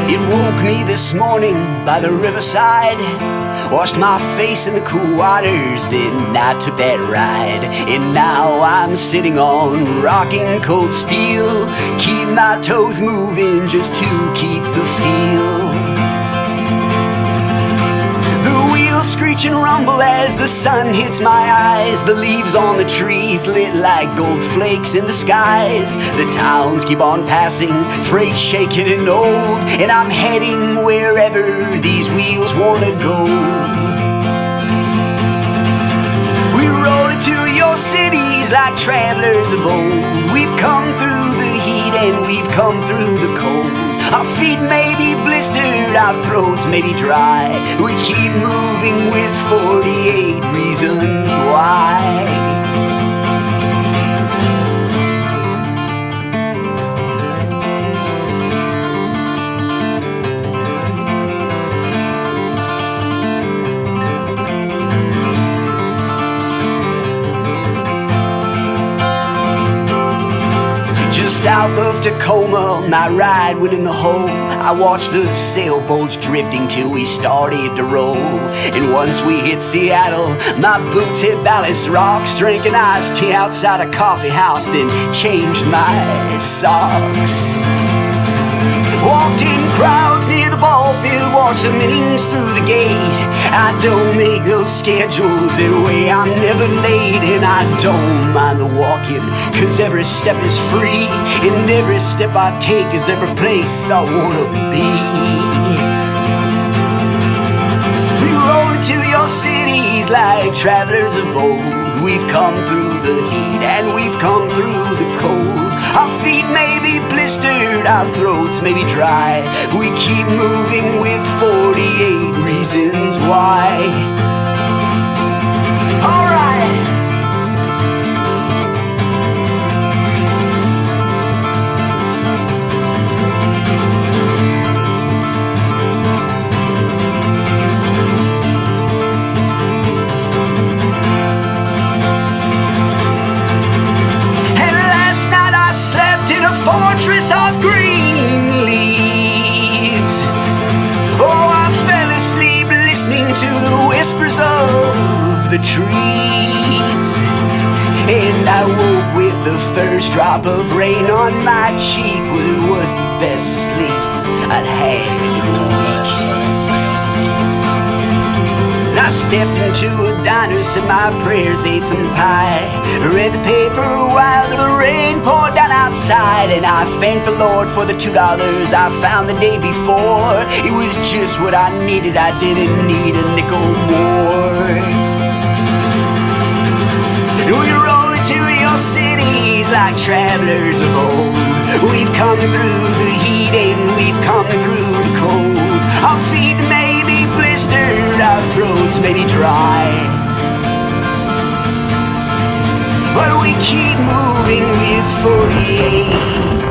It woke me this morning by the riverside, washed my face in the cool waters, then I took that ride. And now I'm sitting on rocking cold steel, keep my toes moving just to keep the feel. Screech and rumble as the sun hits my eyes. The leaves on the trees lit like gold flakes in the skies. The towns keep on passing, freight shaking and old, and I'm heading wherever these wheels wanna go. We roll into your cities like travelers of old. We've come through the heat and we've come through the cold. Our feet may be blistered, our throats may be dry. We keep moving with 48 reasons why. South of Tacoma, my ride went in the hole. I watched the sailboats drifting till we started to roll. And once we hit Seattle, my boots hit ballast rocks. Drank an iced tea outside a coffee house, then changed my socks. Walked in crowds near the ball field, watched some innings through the gate. I don't make those schedules that way, I'm never late. And I don't mind the walking, cause every step is free, and every step I take is every place I wanna be. We roll into your cities like travelers of old. We've come through the heat and we've come through the cold. Our feet may be blistered, our throats may be dry. We keep moving with 48 reasons why. All right. Fortress of green leaves. Oh, I fell asleep listening to the whispers of the trees. And I woke with the first drop of rain on my cheek. Well, it was the best sleep I'd had in a week. I stepped into a diner, said my prayers, ate some pie, read the paper while the rain poured down outside. And I thanked the Lord for the $2 I found the day before. It was just what I needed, I didn't need a nickel more. We roll into your cities like travelers of old. We've come through the heat and we've come through the cold. Our feet may be blistered, our throats may be dry, but we keep moving with 48